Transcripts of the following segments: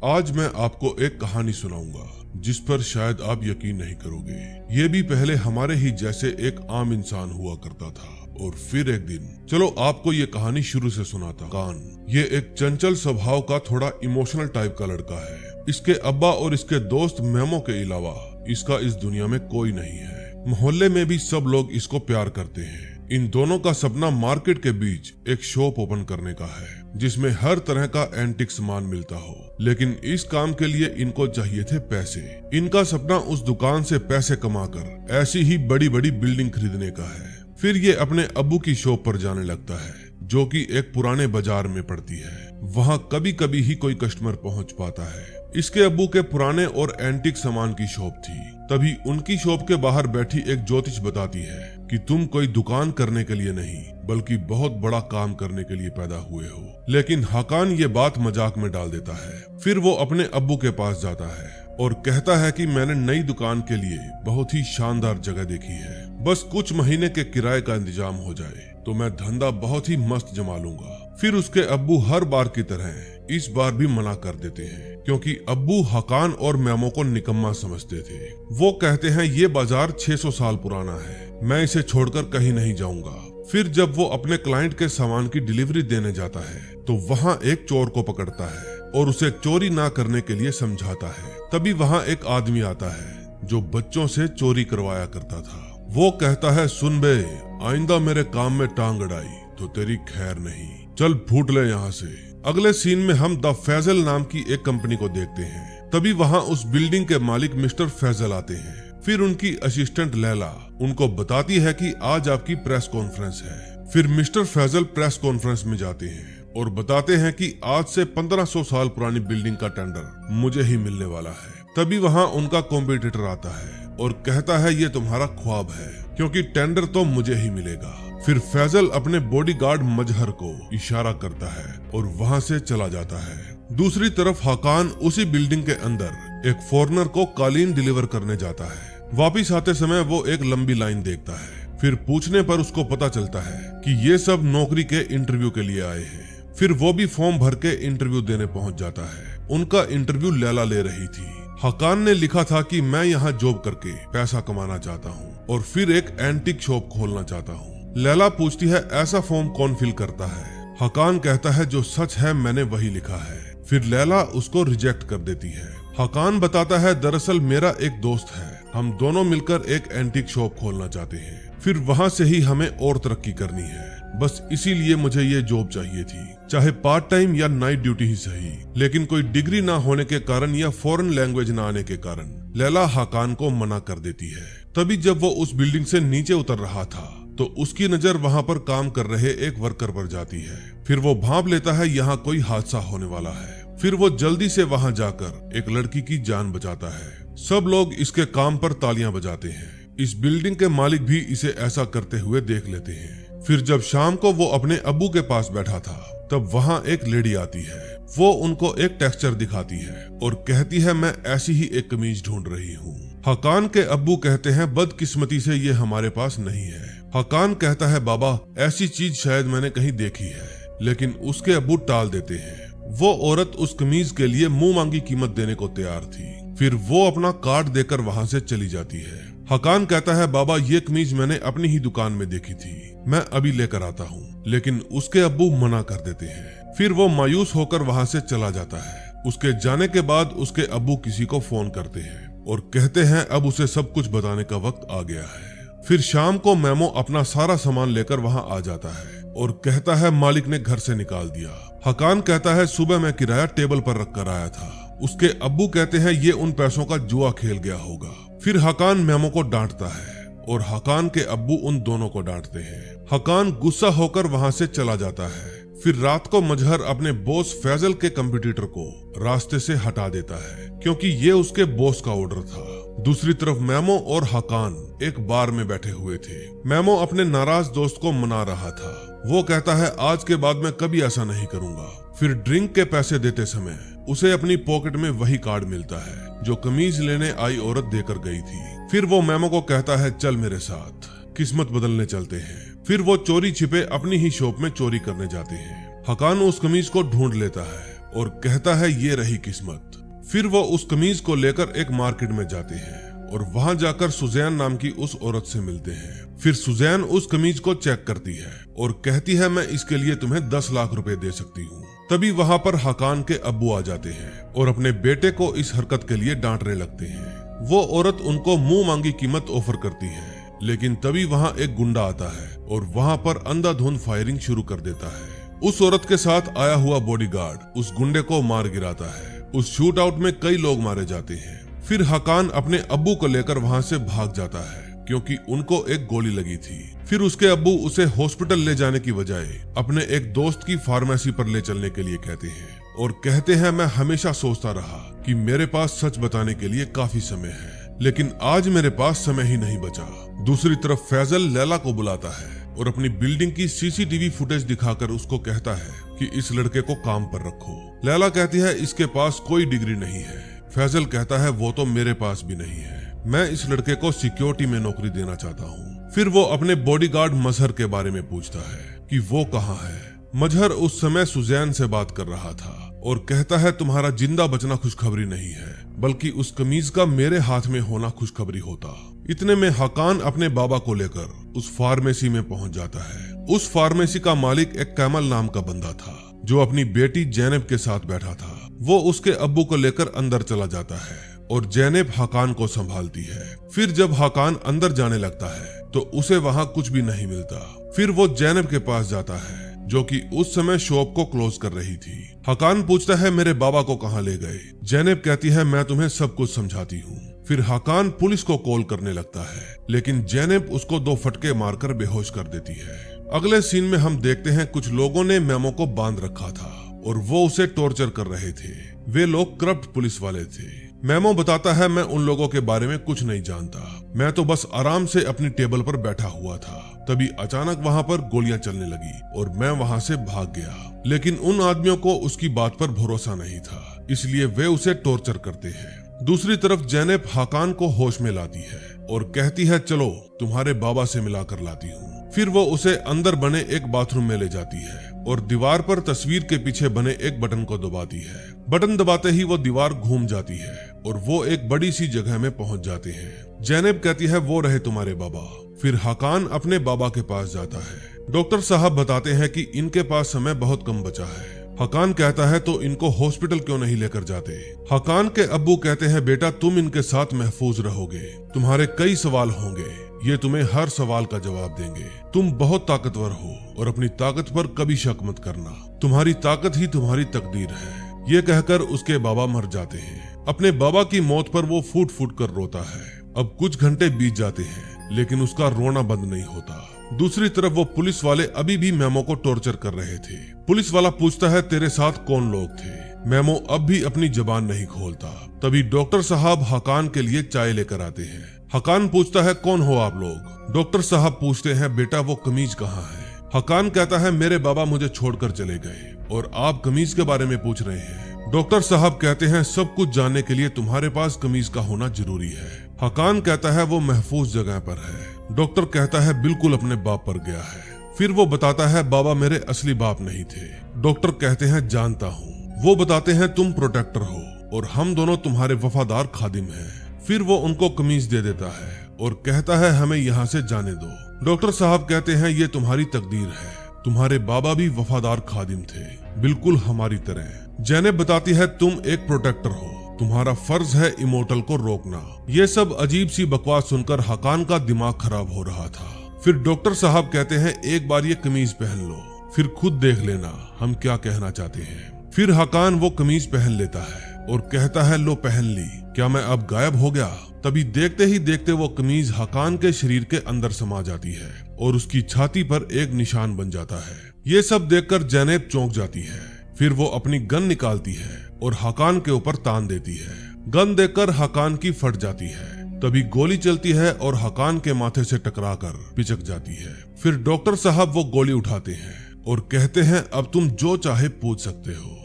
आज मैं आपको एक कहानी सुनाऊंगा जिस पर शायद आप यकीन नहीं करोगे। ये भी पहले हमारे ही जैसे एक आम इंसान हुआ करता था और फिर एक दिन, चलो आपको ये कहानी शुरू से सुनाता। कान ये एक चंचल स्वभाव का थोड़ा इमोशनल टाइप का लड़का है। इसके अब्बा और इसके दोस्त मेमो के अलावा इसका इस दुनिया में कोई नहीं है। मोहल्ले में भी सब लोग इसको प्यार करते हैं। इन दोनों का सपना मार्केट के बीच एक शॉप ओपन करने का है जिसमें हर तरह का एंटिक सामान मिलता हो, लेकिन इस काम के लिए इनको चाहिए थे पैसे। इनका सपना उस दुकान से पैसे कमाकर ऐसी ही बड़ी बड़ी बिल्डिंग खरीदने का है। फिर ये अपने अब्बू की शॉप पर जाने लगता है जो कि एक पुराने बाजार में पड़ती है। वहाँ कभी कभी ही कोई कस्टमर पहुँच पाता है। इसके अब्बू के पुराने और एंटिक सामान की शॉप थी। तभी उनकी शॉप के बाहर बैठी एक ज्योतिष बताती है कि तुम कोई दुकान करने के लिए नहीं बल्कि बहुत बड़ा काम करने के लिए पैदा हुए हो। लेकिन हकान ये बात मजाक में डाल देता है। फिर वो अपने अब्बू के पास जाता है और कहता है कि मैंने नई दुकान के लिए बहुत ही शानदार जगह देखी है, बस कुछ महीने के किराए का इंतजाम हो जाए तो मैं धंधा बहुत ही मस्त जमा लूंगा। फिर उसके अब्बू हर बार की तरह इस बार भी मना कर देते हैं क्योंकि अब्बू हकान और मेमो को निकम्मा समझते थे। वो कहते हैं ये बाजार 600 साल पुराना है, मैं इसे छोड़कर कहीं नहीं जाऊंगा। फिर जब वो अपने क्लाइंट के सामान की डिलीवरी देने जाता है तो वहाँ एक चोर को पकड़ता है और उसे चोरी ना करने के लिए समझाता है। तभी वहाँ एक आदमी आता है जो बच्चों से चोरी करवाया करता था। वो कहता है, सुन बे, आइंदा मेरे काम में टांग अड़ाई तो तेरी खैर नहीं, चल फूट ले यहाँ से। अगले सीन में हम द फैजल नाम की एक कंपनी को देखते हैं। तभी वहाँ उस बिल्डिंग के मालिक मिस्टर फैजल आते हैं। फिर उनकी असिस्टेंट लैला उनको बताती है कि आज आपकी प्रेस कॉन्फ्रेंस है। फिर मिस्टर फैजल प्रेस कॉन्फ्रेंस में जाते हैं और बताते हैं कि आज से 1500 साल पुरानी बिल्डिंग का टेंडर मुझे ही मिलने वाला है। तभी वहाँ उनका कॉम्पिटिटर आता है और कहता है ये तुम्हारा ख्वाब है क्योंकि टेंडर तो मुझे ही मिलेगा। फिर फैजल अपने बॉडीगार्ड मजहर को इशारा करता है और वहाँ से चला जाता है। दूसरी तरफ हकान उसी बिल्डिंग के अंदर एक फॉरेनर को कालीन डिलीवर करने जाता है। वापिस आते समय वो एक लंबी लाइन देखता है। फिर पूछने पर उसको पता चलता है कि ये सब नौकरी के इंटरव्यू के लिए आए हैं। फिर वो भी फॉर्म भर के इंटरव्यू देने पहुंच जाता है। उनका इंटरव्यू लैला ले रही थी। हकान ने लिखा था कि मैं यहाँ जॉब करके पैसा कमाना चाहता हूँ और फिर एक एंटिक शॉप खोलना चाहता हूँ। लैला पूछती है ऐसा फॉर्म कौन फिल करता है। हकान कहता है जो सच है मैंने वही लिखा है। फिर लैला उसको रिजेक्ट कर देती है। हकान बताता है दरअसल मेरा एक दोस्त है, हम दोनों मिलकर एक एंटिक शॉप खोलना चाहते हैं। फिर वहाँ से ही हमें और तरक्की करनी है, बस इसीलिए मुझे ये जॉब चाहिए थी, चाहे पार्ट टाइम या नाइट ड्यूटी ही सही। लेकिन कोई डिग्री ना होने के कारण या फॉरेन लैंग्वेज ना आने के कारण लैला हकान को मना कर देती है। तभी जब वो उस बिल्डिंग से नीचे उतर रहा था तो उसकी नजर वहाँ पर काम कर रहे एक वर्कर पर जाती है। फिर वो भांप लेता है यहाँ कोई हादसा होने वाला है। फिर वो जल्दी से वहाँ जाकर एक लड़की की जान बचाता है। सब लोग इसके काम पर तालियां बजाते हैं। इस बिल्डिंग के मालिक भी इसे ऐसा करते हुए देख लेते हैं। फिर जब शाम को वो अपने अब्बू के पास बैठा था तब वहाँ एक लेडी आती है। वो उनको एक टेक्सचर दिखाती है और कहती है मैं ऐसी ही एक कमीज ढूंढ रही हूँ। हकान के अब्बू कहते हैं बदकिस्मती से ये हमारे पास नहीं है। हकान कहता है बाबा ऐसी चीज शायद मैंने कहीं देखी है, लेकिन उसके अब्बू टाल देते हैं। वो औरत उस कमीज के लिए मुंह मांगी कीमत देने को तैयार थी। फिर वो अपना कार्ड देकर वहाँ से चली जाती है। हकान कहता है बाबा ये कमीज मैंने अपनी ही दुकान में देखी थी, मैं अभी लेकर आता हूँ। लेकिन उसके अब्बू मना कर देते हैं। फिर वो मायूस होकर वहाँ से चला जाता है। उसके जाने के बाद उसके अब्बू किसी को फोन करते हैं और कहते हैं अब उसे सब कुछ बताने का वक्त आ गया है। फिर शाम को मेमो अपना सारा सामान लेकर वहाँ आ जाता है और कहता है मालिक ने घर से निकाल दिया। हकान कहता है सुबह मैं किराया टेबल पर रख कर आया था। उसके अब्बू कहते हैं ये उन पैसों का जुआ खेल गया होगा। फिर हकान मेमो को डांटता है और हकान के अब्बू उन दोनों को डांटते हैं। हकान गुस्सा होकर वहाँ से चला जाता है। फिर रात को मजहर अपने बॉस फैजल के कंप्यूटर को रास्ते से हटा देता है क्योंकि ये उसके बॉस का ऑर्डर था। दूसरी तरफ मेमो और हकान एक बार में बैठे हुए थे। मेमो अपने नाराज दोस्त को मना रहा था। वो कहता है आज के बाद मैं कभी ऐसा नहीं करूंगा। फिर ड्रिंक के पैसे देते समय उसे अपनी पॉकेट में वही कार्ड मिलता है जो कमीज लेने आई औरत देकर गई थी। फिर वो मेमो को कहता है चल मेरे साथ, किस्मत बदलने चलते हैं। फिर वो चोरी छिपे अपनी ही शॉप में चोरी करने जाते हैं। हकान उस कमीज को ढूंढ लेता है और कहता है ये रही किस्मत। फिर वो उस कमीज को लेकर एक मार्केट में जाते हैं और वहां जाकर सुजैन नाम की उस औरत से मिलते हैं। फिर सुजैन उस कमीज को चेक करती है और कहती है मैं इसके लिए तुम्हें 10 लाख रुपए दे सकती हूँ। तभी वहां पर हकान के अब्बू आ जाते हैं और अपने बेटे को इस हरकत के लिए डांटने लगते हैं। वो औरत उनको मुंह मांगी कीमत ऑफर करती है, लेकिन तभी वहां एक गुंडा आता है और वहां पर अंधाधुंध फायरिंग शुरू कर देता है। उस औरत के साथ आया हुआ बॉडीगार्ड उस गुंडे को मार गिराता है। उस शूट आउट में कई लोग मारे जाते हैं। फिर हकान अपने अब्बू को लेकर वहां से भाग जाता है क्योंकि उनको एक गोली लगी थी। फिर उसके अब्बू उसे हॉस्पिटल ले जाने की बजाय अपने एक दोस्त की फार्मेसी पर ले चलने के लिए कहते हैं और कहते हैं मैं हमेशा सोचता रहा कि मेरे पास सच बताने के लिए काफी समय है, लेकिन आज मेरे पास समय ही नहीं बचा। दूसरी तरफ फैजल लैला को बुलाता है और अपनी बिल्डिंग की सीसीटीवी फुटेज दिखाकर उसको कहता है कि इस लड़के को काम पर रखो। लैला कहती है इसके पास कोई डिग्री नहीं है। फैजल कहता है वो तो मेरे पास भी नहीं है, मैं इस लड़के को सिक्योरिटी में नौकरी देना चाहता हूँ। फिर वो अपने बॉडीगार्ड मजहर के बारे में पूछता है कि वो कहाँ है। मजहर उस समय सुजैन से बात कर रहा था और कहता है तुम्हारा जिंदा बचना खुशखबरी नहीं है, बल्कि उस कमीज का मेरे हाथ में होना खुशखबरी होता। इतने में हकान अपने बाबा को लेकर उस फार्मेसी में पहुंच जाता है। उस फार्मेसी का मालिक एक कैमल नाम का बंदा था जो अपनी बेटी जैनब के साथ बैठा था। वो उसके अब्बू को लेकर अंदर चला जाता है और जैनब हकान को संभालती है। फिर जब हकान अंदर जाने लगता है तो उसे वहां कुछ भी नहीं मिलता। फिर वो जैनब के पास जाता है जो कि उस समय शॉप को क्लोज कर रही थी। हकान पूछता है मेरे बाबा को कहाँ ले गए। जैनब कहती है मैं तुम्हें सब कुछ समझाती हूँ। फिर हकान पुलिस को कॉल करने लगता है, लेकिन जैनब उसको 2 फटके मारकर बेहोश कर देती है। अगले सीन में हम देखते हैं कुछ लोगों ने मेमो को बांध रखा था और वो उसे टॉर्चर कर रहे थे। वे लोग करप्ट पुलिस वाले थे। मेमो बताता है मैं उन लोगों के बारे में कुछ नहीं जानता, मैं तो बस आराम से अपनी टेबल पर बैठा हुआ था। तभी अचानक वहां पर गोलियां चलने लगी और मैं वहां से भाग गया। लेकिन उन आदमियों को उसकी बात पर भरोसा नहीं था, इसलिए वे उसे टॉर्चर करते हैं। दूसरी तरफ जैनब हकान को होश में लाती है और कहती है चलो तुम्हारे बाबा से मिलाकर लाती हूँ। फिर वो उसे अंदर बने एक बाथरूम में ले जाती है और दीवार पर तस्वीर के पीछे बने एक बटन को दबाती है। बटन दबाते ही वो दीवार घूम जाती है और वो एक बड़ी सी जगह में पहुंच जाते हैं। जैनब कहती है वो रहे तुम्हारे बाबा। फिर हकान अपने बाबा के पास जाता है। डॉक्टर साहब बताते हैं कि इनके पास समय बहुत कम बचा है। हकान कहता है तो इनको हॉस्पिटल क्यों नहीं लेकर जाते। हकान के अब्बू कहते हैं बेटा तुम इनके साथ महफूज रहोगे, तुम्हारे कई सवाल होंगे, ये तुम्हें हर सवाल का जवाब देंगे। तुम बहुत ताकतवर हो और अपनी ताकत पर कभी शक मत करना, तुम्हारी ताकत ही तुम्हारी तकदीर है। ये कहकर उसके बाबा मर जाते हैं। अपने बाबा की मौत पर वो फूट फूट कर रोता है। अब कुछ घंटे बीत जाते हैं लेकिन उसका रोना बंद नहीं होता। दूसरी तरफ वो पुलिस वाले अभी भी मेमो को टॉर्चर कर रहे थे। पुलिस वाला पूछता है तेरे साथ कौन लोग थे। मेमो अब भी अपनी जबान नहीं खोलता। तभी डॉक्टर साहब हकान के लिए चाय लेकर आते हैं। हकान पूछता है कौन हो आप लोग। डॉक्टर साहब पूछते हैं बेटा वो कमीज कहाँ है। हकान कहता है मेरे बाबा मुझे छोड़कर चले गए और आप कमीज के बारे में पूछ रहे हैं। डॉक्टर साहब कहते हैं सब कुछ जानने के लिए तुम्हारे पास कमीज का होना जरूरी है। हकान कहता है वो महफूज जगह पर है। डॉक्टर कहता है बिल्कुल अपने बाप पर गया है। फिर वो बताता है बाबा मेरे असली बाप नहीं थे। डॉक्टर कहते हैं जानता हूँ। वो बताते हैं तुम प्रोटेक्टर हो और हम दोनों तुम्हारे वफादार खादिम हैं। फिर वो उनको कमीज दे देता है और कहता है हमें यहाँ से जाने दो। डॉक्टर साहब कहते हैं ये तुम्हारी तकदीर है, तुम्हारे बाबा भी वफादार खादिम थे, बिल्कुल हमारी तरह। जैनब बताती है तुम एक प्रोटेक्टर हो, तुम्हारा फर्ज है इमोर्टल को रोकना। ये सब अजीब सी बकवास सुनकर हकान का दिमाग खराब हो रहा था। फिर डॉक्टर साहब कहते हैं एक बार ये कमीज पहन लो, फिर खुद देख लेना हम क्या कहना चाहते हैं। फिर हकान वो कमीज पहन लेता है और कहता है लो पहन ली, क्या मैं अब गायब हो गया। तभी देखते ही देखते वो कमीज हकान के शरीर के अंदर समा जाती है और उसकी छाती पर एक निशान बन जाता है। ये सब देखकर जैनब चौंक जाती है। फिर वो अपनी गन निकालती है और हकान के ऊपर तान देती है। गन देकर हकान की फट जाती है। तभी गोली चलती है और हकान के माथे से टकराकर पिचक जाती है। फिर डॉक्टर साहब वो गोली उठाते हैं और कहते हैं अब तुम जो चाहे पूछ सकते हो।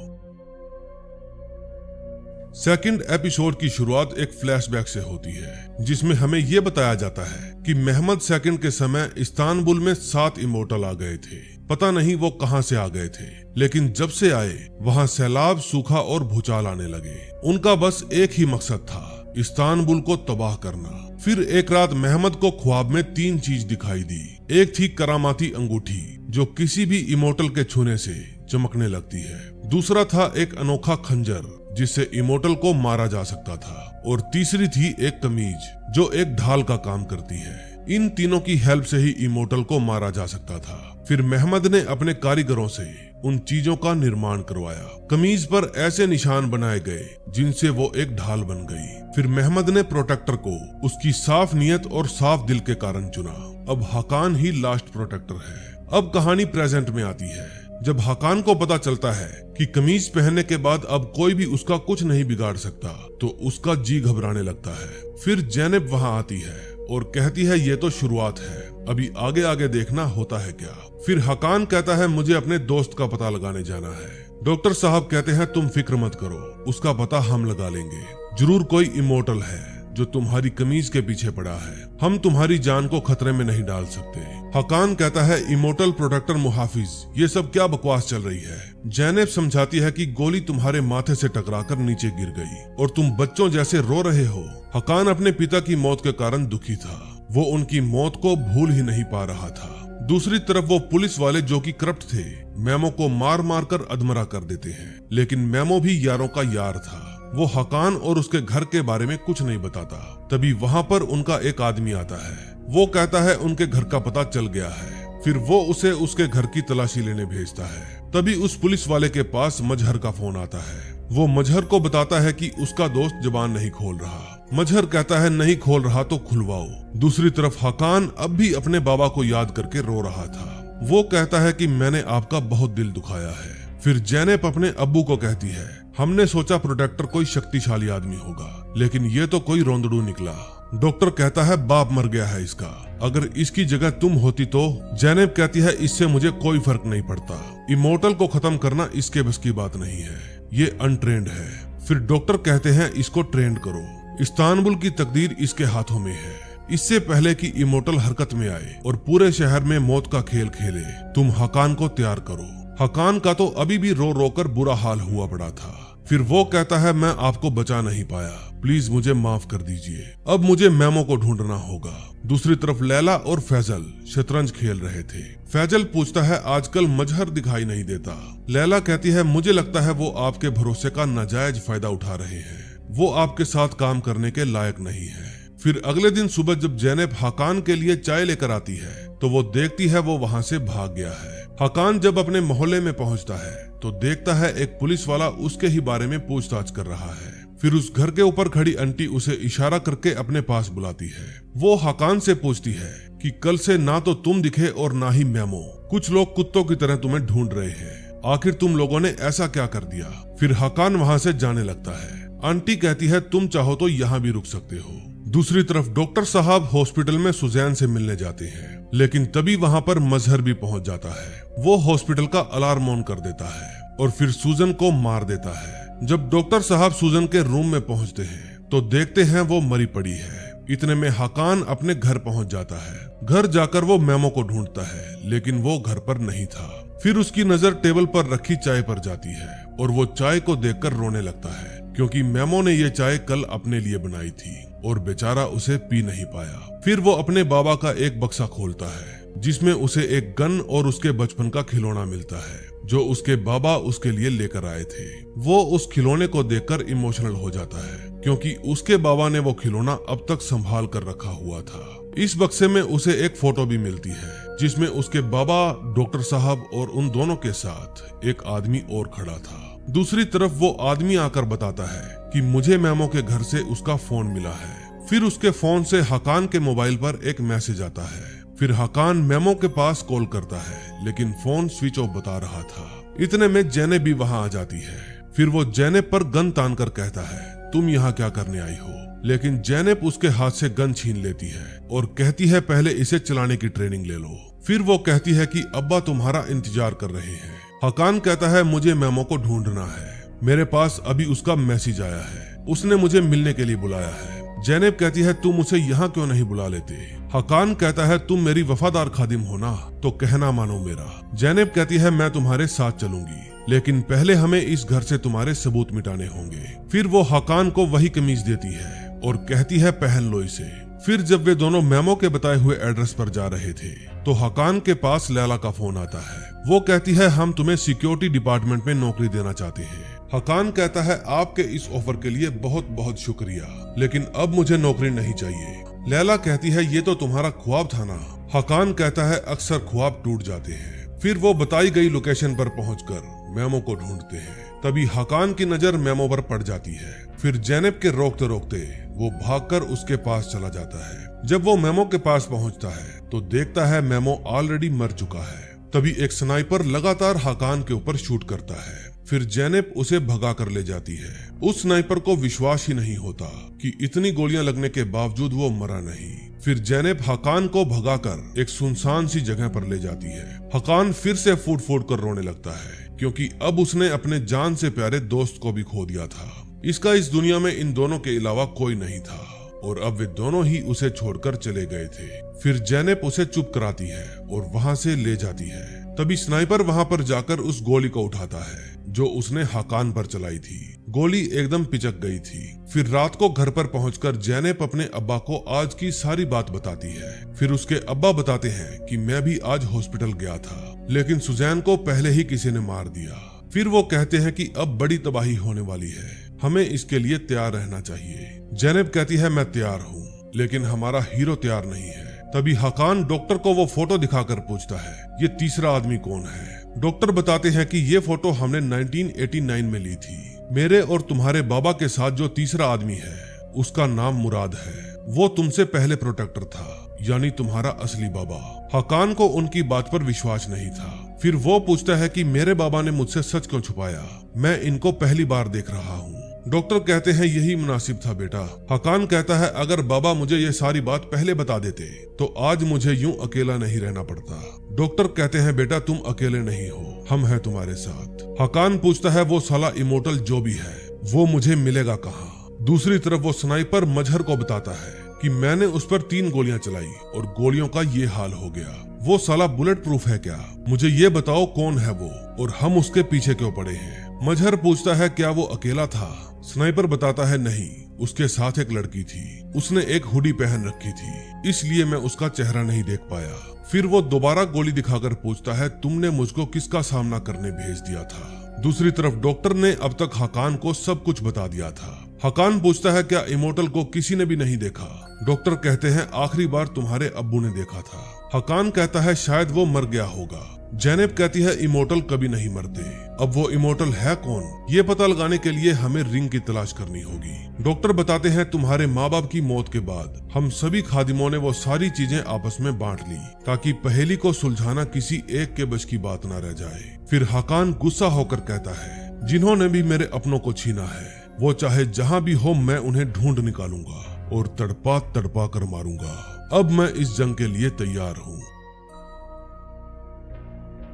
सेकंड एपिसोड की शुरुआत एक फ्लैशबैक से होती है जिसमें हमें यह बताया जाता है कि महमद सेकंड के समय इस्तांबुल में 7 इमोर्टल आ गए थे। पता नहीं वो कहां से आ गए थे, लेकिन जब से आए वहां सैलाब, सूखा और भूचाल आने लगे। उनका बस एक ही मकसद था, इस्तांबुल को तबाह करना। फिर एक रात महमद को ख्वाब में 3 चीज दिखाई दी। एक थी करामाती अंगूठी जो किसी भी इमोटल के छूने से चमकने लगती है। दूसरा था एक अनोखा खंजर जिससे इमोटल को मारा जा सकता था, और तीसरी थी एक कमीज जो एक ढाल का काम करती है। इन तीनों की हेल्प से ही इमोटल को मारा जा सकता था। फिर महमद ने अपने कारीगरों से उन चीजों का निर्माण करवाया। कमीज पर ऐसे निशान बनाए गए जिनसे वो एक ढाल बन गई। फिर महमद ने प्रोटेक्टर को उसकी साफ नीयत और साफ दिल के कारण चुना। अब हकान ही लास्ट प्रोटेक्टर है। अब कहानी प्रेजेंट में आती है, जब हकान को पता चलता है कि कमीज पहनने के बाद अब कोई भी उसका कुछ नहीं बिगाड़ सकता, तो उसका जी घबराने लगता है। फिर जैनब वहां आती है और कहती है ये तो शुरुआत है, अभी आगे आगे देखना होता है क्या। फिर हकान कहता है मुझे अपने दोस्त का पता लगाने जाना है। डॉक्टर साहब कहते हैं तुम फिक्र मत करो, उसका पता हम लगा लेंगे। जरूर कोई इमोटल है जो तुम्हारी कमीज के पीछे पड़ा है, हम तुम्हारी जान को खतरे में नहीं डाल सकते। हकान कहता है इमोटल, प्रोटेक्टर, मुहाफिज, ये सब क्या बकवास चल रही है। जैनब समझाती है कि गोली तुम्हारे माथे से टकराकर नीचे गिर गई और तुम बच्चों जैसे रो रहे हो। हकान अपने पिता की मौत के कारण दुखी था, वो उनकी मौत को भूल ही नहीं पा रहा था। दूसरी तरफ वो पुलिस वाले जो कि करप्ट थे, मेमो को मार मार कर अधमरा कर देते हैं, लेकिन मेमो भी यारों का यार था। वो हकान और उसके घर के बारे में कुछ नहीं बताता। तभी वहां पर उनका एक आदमी आता है। वो कहता है उनके घर का पता चल गया है। फिर वो उसे उसके घर की तलाशी लेने भेजता है। तभी उस पुलिस वाले के पास मजहर का फोन आता है। वो मजहर को बताता है कि उसका दोस्त जुबान नहीं खोल रहा। मजहर कहता है नहीं खोल रहा तो खुलवाओ। दूसरी तरफ हकान अब भी अपने बाबा को याद करके रो रहा था। वो कहता है कि मैंने आपका बहुत दिल दुखाया है। फिर जैनब अपने अब्बू को कहती है हमने सोचा प्रोटेक्टर कोई शक्तिशाली आदमी होगा, लेकिन ये तो कोई रोंदड़ू निकला। डॉक्टर कहता है बाप मर गया है इसका, अगर इसकी जगह तुम होती तो। जैनब कहती है इससे मुझे कोई फर्क नहीं पड़ता, इमोटल को खत्म करना इसके बस की बात नहीं है, ये अनट्रेंड है। फिर डॉक्टर कहते हैं इसको ट्रेंड करो, इस्तांबुल की तकदीर इसके हाथों में है। इससे पहले कि इमोटल हरकत में आए और पूरे शहर में मौत का खेल खेले, तुम हकान को तैयार करो। हकान का तो अभी भी रो रो कर बुरा हाल हुआ पड़ा था। फिर वो कहता है मैं आपको बचा नहीं पाया, प्लीज मुझे माफ कर दीजिए, अब मुझे मेमो को ढूंढना होगा। दूसरी तरफ लैला और फैजल शतरंज खेल रहे थे। फैजल पूछता है आजकल मजहर दिखाई नहीं देता। लैला कहती है मुझे लगता है वो आपके भरोसे का नाजायज फायदा उठा रहे हैं, वो आपके साथ काम करने के लायक नहीं है। फिर अगले दिन सुबह जब जैनब हकान के लिए चाय लेकर आती है तो वो देखती है वो वहां से भाग गया है। हकान जब अपने मोहल्ले में पहुंचता है तो देखता है एक पुलिस वाला उसके ही बारे में पूछताछ कर रहा है। फिर उस घर के ऊपर खड़ी आंटी उसे इशारा करके अपने पास बुलाती है। वो हकान से पूछती है कि कल से ना तो तुम दिखे और ना ही मेमो, कुछ लोग कुत्तों की तरह तुम्हें ढूंढ रहे हैं, आखिर तुम लोगों ने ऐसा क्या कर दिया। फिर हकान वहां से जाने लगता है। आंटी कहती है तुम चाहो तो यहाँ भी रुक सकते हो। दूसरी तरफ डॉक्टर साहब हॉस्पिटल में सुजैन से मिलने जाते हैं, लेकिन तभी वहां पर मजहर भी पहुंच जाता है। वो हॉस्पिटल का अलार्म ऑन कर देता है और फिर सूजन को मार देता है। जब डॉक्टर साहब सूजन के रूम में पहुंचते हैं तो देखते हैं वो मरी पड़ी है। इतने में हकान अपने घर पहुंच जाता है। घर जाकर वो मेमो को ढूंढता है, लेकिन वो घर पर नहीं था। फिर उसकी नजर टेबल पर रखी चाय पर जाती है और वो चाय को देखकर रोने लगता है, क्योंकि मेमो ने ये चाय कल अपने लिए बनाई थी और बेचारा उसे पी नहीं पाया। फिर वो अपने बाबा का एक बक्सा खोलता है जिसमें उसे एक गन और उसके बचपन का खिलौना मिलता है जो उसके बाबा उसके लिए लेकर आए थे। वो उस खिलौने को देखकर इमोशनल हो जाता है, क्योंकि उसके बाबा ने वो खिलौना अब तक संभाल कर रखा हुआ था। इस बक्से में उसे एक फोटो भी मिलती है जिसमें उसके बाबा, डॉक्टर साहब और उन दोनों के साथ एक आदमी और खड़ा था। दूसरी तरफ वो आदमी आकर बताता है कि मुझे मेमो के घर से उसका फोन मिला है। फिर उसके फोन से हकान के मोबाइल पर एक मैसेज आता है। फिर हकान मेमो के पास कॉल करता है, लेकिन फोन स्विच ऑफ बता रहा था। इतने में जैनब भी वहां आ जाती है। फिर वो जैनब पर गन तान कर कहता है तुम यहाँ क्या करने आई हो, लेकिन जैनब उसके हाथ से गन छीन लेती है और कहती है पहले इसे चलाने की ट्रेनिंग ले लो। फिर वो कहती है कि अब्बा तुम्हारा इंतजार कर रहे हैं। हकान कहता है मुझे मेमो को ढूंढना है, मेरे पास अभी उसका मैसेज आया है, उसने मुझे मिलने के लिए बुलाया है। जैनब कहती है तुम उसे यहाँ क्यों नहीं बुला लेते। हकान कहता है तुम मेरी वफादार खादिम हो ना, तो कहना मानो मेरा। जैनब कहती है मैं तुम्हारे साथ चलूंगी, लेकिन पहले हमें इस घर से तुम्हारे सबूत मिटाने होंगे। फिर वो हकान को वही कमीज देती है और कहती है पहन लो इसे। फिर जब वे दोनों मेमो के बताए हुए एड्रेस पर जा रहे थे तो हकान के पास लैला का फोन आता है। वो कहती है हम तुम्हें सिक्योरिटी डिपार्टमेंट में नौकरी देना चाहते हैं। हकान कहता है आपके इस ऑफर के लिए बहुत बहुत शुक्रिया, लेकिन अब मुझे नौकरी नहीं चाहिए। लैला कहती है ये तो तुम्हारा ख्वाब था ना। हकान कहता है अक्सर ख्वाब टूट जाते हैं। फिर वो बताई गई लोकेशन पर पहुंचकर मेमो को ढूंढते हैं। तभी हकान की नजर मेमो पर पड़ जाती है। फिर जैनब के रोकते रोकते वो भागकर उसके पास चला जाता है। जब वो मेमो के पास पहुंचता है तो देखता है मेमो ऑलरेडी मर चुका है। तभी एक स्नाइपर लगातार हकान के ऊपर शूट करता है। फिर जैनब उसे भगा कर ले जाती है। उस स्नाइपर को विश्वास ही नहीं होता कि इतनी गोलियां लगने के बावजूद वो मरा नहीं। फिर जैनब हकान को भगाकर एक सुनसान सी जगह पर ले जाती है। हकान फिर से फूट फूट कर रोने लगता है, क्योंकि अब उसने अपने जान से प्यारे दोस्त को भी खो दिया था। इसका इस दुनिया में इन दोनों के अलावा कोई नहीं था और अब वे दोनों ही उसे छोड़कर चले गए थे। फिर जैनब उसे चुप कराती है और वहां से ले जाती है। तभी स्नाइपर वहां पर जाकर उस गोली को उठाता है जो उसने हकान पर चलाई थी। गोली एकदम पिचक गई थी। फिर रात को घर पर पहुंचकर जैनब अपने अब्बा को आज की सारी बात बताती है। फिर उसके अब्बा बताते हैं कि मैं भी आज हॉस्पिटल गया था, लेकिन सुजैन को पहले ही किसी ने मार दिया। फिर वो कहते हैं कि अब बड़ी तबाही होने वाली है, हमें इसके लिए तैयार रहना चाहिए। जैनब कहती है मैं तैयार हूँ, लेकिन हमारा हीरो तैयार नहीं है। तभी हकान डॉक्टर को वो फोटो दिखाकर पूछता है ये तीसरा आदमी कौन है। डॉक्टर बताते हैं कि ये फोटो हमने 1989 में ली थी। मेरे और तुम्हारे बाबा के साथ जो तीसरा आदमी है उसका नाम मुराद है। वो तुमसे पहले प्रोटेक्टर था, यानी तुम्हारा असली बाबा। हकान को उनकी बात पर विश्वास नहीं था। फिर वो पूछता है कि मेरे बाबा ने मुझसे सच क्यों छुपाया, मैं इनको पहली बार देख रहा हूँ। डॉक्टर कहते हैं यही मुनासिब था बेटा। हकान कहता है अगर बाबा मुझे ये सारी बात पहले बता देते तो आज मुझे यूं अकेला नहीं रहना पड़ता। डॉक्टर कहते हैं बेटा तुम अकेले नहीं हो, हम हैं तुम्हारे साथ। हकान पूछता है वो साला इमोर्टल जो भी है वो मुझे मिलेगा कहाँ। दूसरी तरफ वो स्नाइपर मजहर को बताता है कि मैंने उस पर 3 गोलियां चलाई और गोलियों का ये हाल हो गया। वो साला बुलेट प्रूफ है क्या? मुझे ये बताओ कौन है वो और हम उसके पीछे क्यों पड़े हैं? मजहर पूछता है क्या वो अकेला था? स्नाइपर बताता है नहीं, उसके साथ एक लड़की थी, उसने एक हुडी पहन रखी थी, इसलिए मैं उसका चेहरा नहीं देख पाया। फिर वो दोबारा गोली दिखाकर पूछता है तुमने मुझको किसका सामना करने भेज दिया था? दूसरी तरफ डॉक्टर ने अब तक हकान को सब कुछ बता दिया था। हकान पूछता है क्या इमोर्टल को किसी ने भी नहीं देखा? डॉक्टर कहते हैं आखिरी बार तुम्हारे अब्बू ने देखा था। हकान कहता है शायद वो मर गया होगा। जैनब कहती है इमोर्टल कभी नहीं मरते। अब वो इमोर्टल है कौन, ये पता लगाने के लिए हमें रिंग की तलाश करनी होगी। डॉक्टर बताते हैं तुम्हारे माँ बाप की मौत के बाद हम सभी खादिमों ने वो सारी चीजें आपस में बांट ली ताकि पहेली को सुलझाना किसी एक के बस की बात न रह जाए। फिर हकान गुस्सा होकर कहता है जिन्होंने भी मेरे अपनों को छीना है वो चाहे जहाँ भी हो मैं उन्हें ढूंढ निकालूंगा और तड़पा तड़पा कर मारूंगा। अब मैं इस जंग के लिए तैयार हूँ।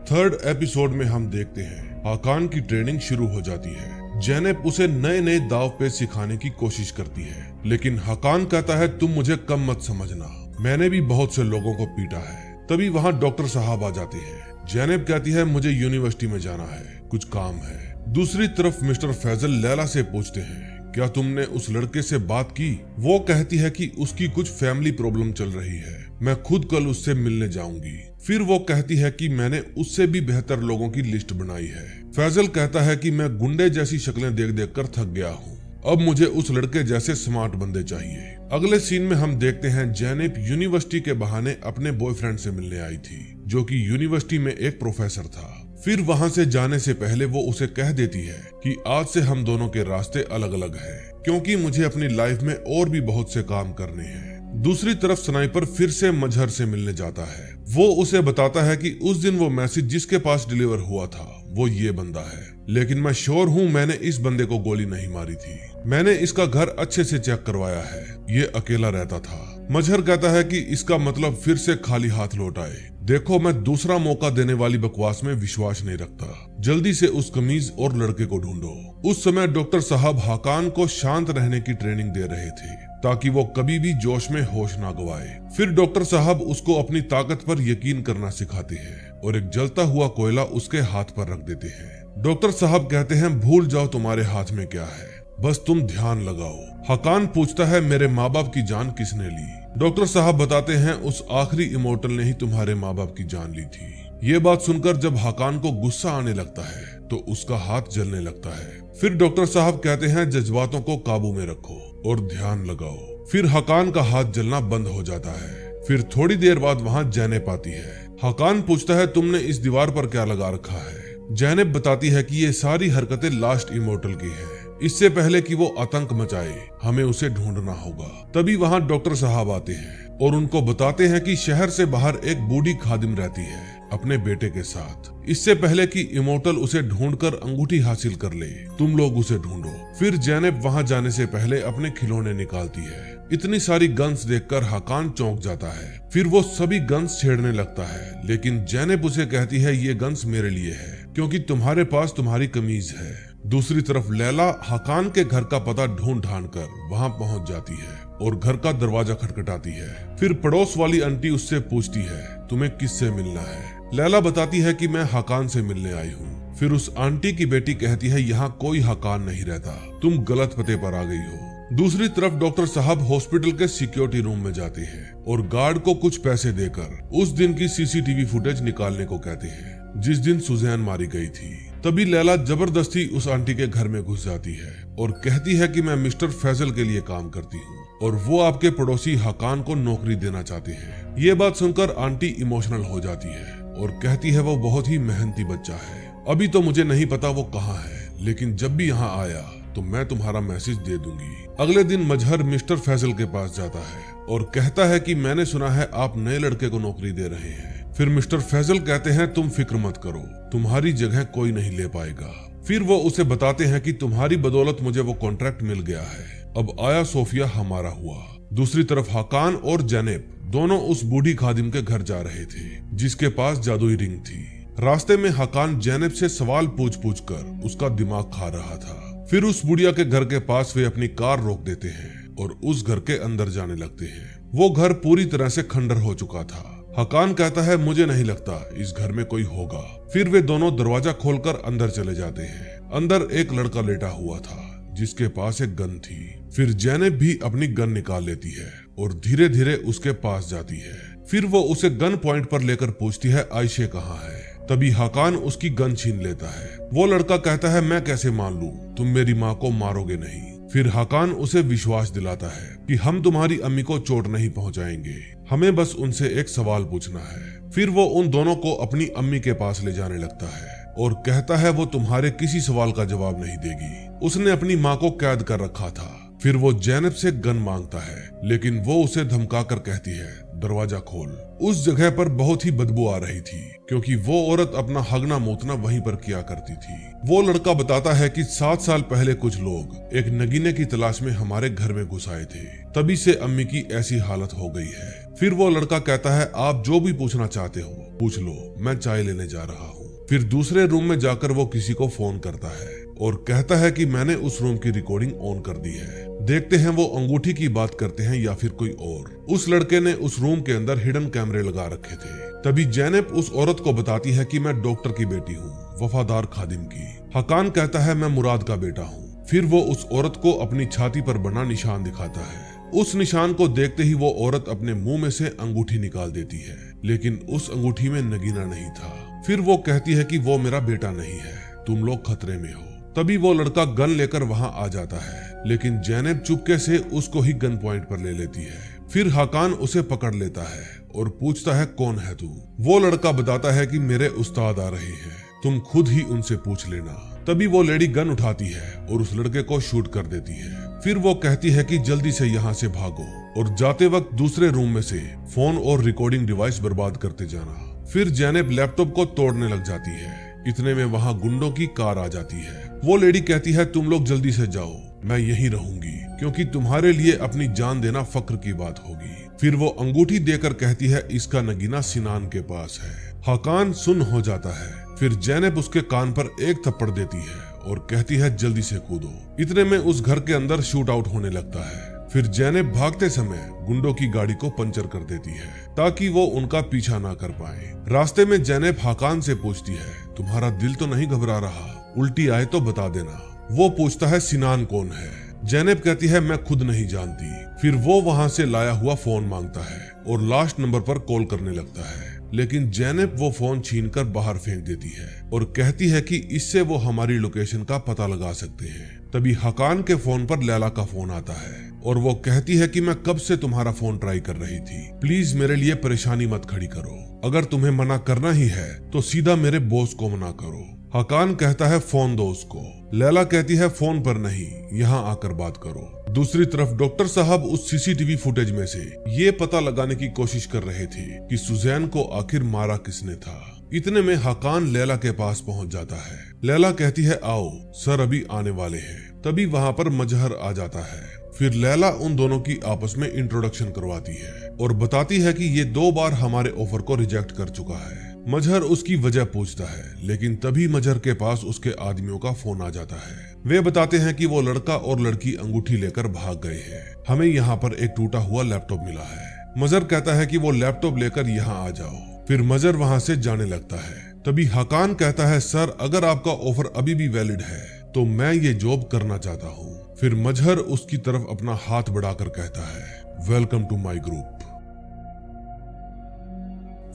3rd एपिसोड में हम देखते हैं हकान की ट्रेनिंग शुरू हो जाती है। जैनब उसे नए नए दाव पे सिखाने की कोशिश करती है, लेकिन हकान कहता है तुम मुझे कम मत समझना, मैंने भी बहुत से लोगों को पीटा है। तभी वहाँ डॉक्टर साहब आ जाते हैं। जैनब कहती है मुझे यूनिवर्सिटी में जाना है, कुछ काम है। दूसरी तरफ मिस्टर फैजल लैला से पूछते हैं क्या तुमने उस लड़के से बात की? वो कहती है कि उसकी कुछ फैमिली प्रॉब्लम चल रही है, मैं खुद कल उससे मिलने जाऊंगी। फिर वो कहती है कि मैंने उससे भी बेहतर लोगों की लिस्ट बनाई है। फैजल कहता है कि मैं गुंडे जैसी शक्लें देख देख कर थक गया हूँ, अब मुझे उस लड़के जैसे स्मार्ट बंदे चाहिए। अगले सीन में हम देखते हैं जैनब यूनिवर्सिटी के बहाने अपने बॉयफ्रेंड से मिलने आई थी जो कि यूनिवर्सिटी में एक प्रोफेसर था। फिर वहां से जाने से पहले वो उसे कह देती है कि आज से हम दोनों के रास्ते अलग अलग हैं, क्योंकि मुझे अपनी लाइफ में और भी बहुत से काम करने हैं। दूसरी तरफ स्नाइपर फिर से मजहर से मिलने जाता है। वो उसे बताता है कि उस दिन वो मैसेज जिसके पास डिलीवर हुआ था वो ये बंदा है, लेकिन मैं श्योर हूँ मैंने इस बंदे को गोली नहीं मारी थी, मैंने इसका घर अच्छे से चेक करवाया है, ये अकेला रहता था। मजहर कहता है कि इसका मतलब फिर से खाली हाथ लौट आए। देखो मैं दूसरा मौका देने वाली बकवास में विश्वास नहीं रखता, जल्दी से उस कमीज और लड़के को ढूंढो। उस समय डॉक्टर साहब हकान को शांत रहने की ट्रेनिंग दे रहे थे। ताकि वो कभी भी जोश में होश ना गवाए। फिर डॉक्टर साहब उसको अपनी ताकत पर यकीन करना सिखाते हैं और एक जलता हुआ कोयला उसके हाथ पर रख देते हैं। डॉक्टर साहब कहते हैं भूल जाओ तुम्हारे हाथ में क्या है, बस तुम ध्यान लगाओ। हकान पूछता है मेरे माँ बाप की जान किसने ली? डॉक्टर साहब बताते हैं उस आखिरी इमोर्टल ने ही तुम्हारे माँ बाप की जान ली थी। ये बात सुनकर जब हकान को गुस्सा आने लगता है तो उसका हाथ जलने लगता है। फिर डॉक्टर साहब कहते हैं जज्बातों को काबू में रखो और ध्यान लगाओ। फिर हकान का हाथ जलना बंद हो जाता है। फिर थोड़ी देर बाद वहाँ जैनेब आती है। हकान पूछता है तुमने इस दीवार पर क्या लगा रखा है? जैनेब बताती है कि ये सारी हरकतें लास्ट इमोर्टल की है। इससे पहले कि वो आतंक मचाए हमें उसे ढूंढना होगा। तभी वहाँ डॉक्टर साहब आते हैं और उनको बताते हैं कि शहर से बाहर एक बूढ़ी खादिम रहती है अपने बेटे के साथ। इससे पहले कि इमोर्टल उसे ढूंढकर अंगूठी हासिल कर ले, तुम लोग उसे ढूंढो। फिर जैनेब वहाँ जाने से पहले अपने खिलौने निकालती है। इतनी सारी गन्स देखकर हकान चौंक जाता है। फिर वो सभी गन्स छेड़ने लगता है, लेकिन जैनेब उसे कहती है ये गन्स मेरे लिए है क्योंकि तुम्हारे पास तुम्हारी कमीज है। दूसरी तरफ लैला हकान के घर का पता ढूंढ ढांड कर वहाँ पहुँच जाती है और घर का दरवाजा खटखटाती है। फिर पड़ोस वाली आंटी उससे पूछती है तुम्हें किससे मिलना है? लैला बताती है कि मैं हकान से मिलने आई हूँ। फिर उस आंटी की बेटी कहती है यहाँ कोई हकान नहीं रहता, तुम गलत पते पर आ गई हो। दूसरी तरफ डॉक्टर साहब हॉस्पिटल के सिक्योरिटी रूम में जाते हैं और गार्ड को कुछ पैसे देकर उस दिन की सीसीटीवी फुटेज निकालने को कहते हैं जिस दिन सुजैन मारी गई थी। तभी लैला जबरदस्ती उस आंटी के घर में घुस जाती है और कहती है कि मैं मिस्टर फैजल के लिए काम करती हूँ और वो आपके पड़ोसी हकान को नौकरी देना चाहते हैं। ये बात सुनकर आंटी इमोशनल हो जाती है और कहती है वो बहुत ही मेहनती बच्चा है। अभी तो मुझे नहीं पता वो कहाँ है, लेकिन जब भी यहाँ आया तो मैं तुम्हारा मैसेज दे दूंगी। अगले दिन मजहर मिस्टर फैजल के पास जाता है और कहता है कि मैंने सुना है आप नए लड़के को नौकरी दे रहे हैं। फिर मिस्टर फैजल कहते हैं तुम फिक्र मत करो, तुम्हारी जगह कोई नहीं ले पाएगा। फिर वो उसे बताते हैं कि तुम्हारी बदौलत मुझे वो कॉन्ट्रैक्ट मिल गया है, अब आया सोफिया हमारा हुआ। दूसरी तरफ हकान और जैनेब दोनों उस बूढ़ी खादिम के घर जा रहे थे जिसके पास जादुई रिंग थी। रास्ते में हकान जैनेब से सवाल पूछ पूछ कर उसका दिमाग खा रहा था। फिर उस बुढ़िया के घर के पास वे अपनी कार रोक देते हैं और उस घर के अंदर जाने लगते हैं। वो घर पूरी तरह से खंडर हो चुका था। हकान कहता है मुझे नहीं लगता इस घर में कोई होगा। फिर वे दोनों दरवाजा खोलकर अंदर चले जाते हैं। अंदर एक लड़का लेटा हुआ था जिसके पास एक गन थी। फिर जैनेब भी अपनी गन निकाल लेती है और धीरे धीरे उसके पास जाती है। फिर वो उसे गन पॉइंट पर लेकर पूछती है आयशे कहाँ है? तभी हकान उसकी गन छीन लेता है। वो लड़का कहता है मैं कैसे मान लूं तुम मेरी माँ को मारोगे नहीं। फिर हकान उसे विश्वास दिलाता है कि हम तुम्हारी अम्मी को चोट नहीं पहुंचाएंगे, हमें बस उनसे एक सवाल पूछना है। फिर वो उन दोनों को अपनी अम्मी के पास ले जाने लगता है और कहता है वो तुम्हारे किसी सवाल का जवाब नहीं देगी, उसने अपनी माँ को कैद कर रखा था। फिर वो जैनब से गन मांगता है लेकिन वो उसे धमकाकर कहती है दरवाजा खोल। उस जगह पर बहुत ही बदबू आ रही थी क्योंकि वो औरत अपना हगना मूतना वहीं पर किया करती थी। वो लड़का बताता है कि 7 साल पहले कुछ लोग एक नगीने की तलाश में हमारे घर में घुस आए थे, तभी से अम्मी की ऐसी हालत हो गई है। फिर वो लड़का कहता है आप जो भी पूछना चाहते हो पूछ लो, मैं चाय लेने जा रहा हूँ। फिर दूसरे रूम में जाकर वो किसी को फोन करता है और कहता है कि मैंने उस रूम की रिकॉर्डिंग ऑन कर दी है, देखते हैं वो अंगूठी की बात करते हैं या फिर कोई और। उस लड़के ने उस रूम के अंदर हिडन कैमरे लगा रखे थे। तभी जैनब उस औरत को बताती है कि मैं डॉक्टर की बेटी हूँ, वफादार खादिम की। हकान कहता है मैं मुराद का बेटा हूँ। फिर वो उस औरत को अपनी छाती पर बना निशान दिखाता है। उस निशान को देखते ही वो औरत अपने मुंह में से अंगूठी निकाल देती है, लेकिन उस अंगूठी में नगीना नहीं था। फिर वो कहती है कि वो मेरा बेटा नहीं है, तुम लोग खतरे में हो। तभी वो लड़का गन लेकर वहां आ जाता है, लेकिन जैनब चुपके से उसको ही गन पॉइंट पर ले लेती है। फिर हकान उसे पकड़ लेता है और पूछता है कौन है तू? वो लड़का बताता है कि मेरे उस्ताद आ रहे हैं, तुम खुद ही उनसे पूछ लेना। तभी वो लेडी गन उठाती है और उस लड़के को शूट कर देती है। फिर वो कहती है कि जल्दी से यहाँ से भागो और जाते वक्त दूसरे रूम में से फोन और रिकॉर्डिंग डिवाइस बर्बाद करते जाना। फिर जैनब लैपटॉप को तोड़ने लग जाती है। इतने में वहाँ गुंडों की कार आ जाती है। वो लेडी कहती है तुम लोग जल्दी से जाओ, मैं यहीं रहूंगी क्योंकि तुम्हारे लिए अपनी जान देना फक्र की बात होगी। फिर वो अंगूठी देकर कहती है इसका नगीना सिनान के पास है। हकान सुन हो जाता है। फिर जैनब उसके कान पर एक थप्पड़ देती है और कहती है जल्दी से कूदो। इतने में उस घर के अंदर शूट आउट होने लगता है। फिर जैनब भागते समय गुंडों की गाड़ी को पंचर कर देती है ताकि वो उनका पीछा ना कर पाए। रास्ते में जैनब हाकान से पूछती है, तुम्हारा दिल तो नहीं घबरा रहा? उल्टी आए तो बता देना। वो पूछता है, सिनान कौन है? जैनब कहती है, मैं खुद नहीं जानती। फिर वो वहाँ से लाया हुआ फोन मांगता है और लास्ट नंबर पर कॉल करने लगता है, लेकिन जैनब वो फोन छीनकर बाहर फेंक देती है और कहती है कि इससे वो हमारी लोकेशन का पता लगा सकते हैं। तभी हकान के फोन पर लैला का फोन आता है और वो कहती है कि मैं कब से तुम्हारा फोन ट्राई कर रही थी, प्लीज मेरे लिए परेशानी मत खड़ी करो। अगर तुम्हें मना करना ही है तो सीधा मेरे बॉस को मना करो। हकान कहता है, फोन दो उसको। लैला कहती है, फोन पर नहीं, यहाँ आकर बात करो। दूसरी तरफ डॉक्टर साहब उस सीसीटीवी फुटेज में से ये पता लगाने की कोशिश कर रहे थे कि सुजैन को आखिर मारा किसने था। इतने में हकान लैला के पास पहुंच जाता है। लैला कहती है, आओ सर अभी आने वाले हैं। तभी वहां पर मजहर आ जाता है। फिर लैला उन दोनों की आपस में इंट्रोडक्शन करवाती है और बताती है कि ये 2 बार हमारे ऑफर को रिजेक्ट कर चुका है। मजहर उसकी वजह पूछता है, लेकिन तभी मजहर के पास उसके आदमियों का फोन आ जाता है। वे बताते हैं कि वो लड़का और लड़की अंगूठी लेकर भाग गए हैं। हमें यहाँ पर एक टूटा हुआ लैपटॉप मिला है। मजहर कहता है कि वो लैपटॉप लेकर यहाँ आ जाओ। फिर मजहर वहाँ से जाने लगता है। तभी हकान कहता है, सर अगर आपका ऑफर अभी भी वैलिड है तो मैं ये जॉब करना चाहता हूँ। फिर मजहर उसकी तरफ अपना हाथ बढ़ाकर कहता है, welcome to my group.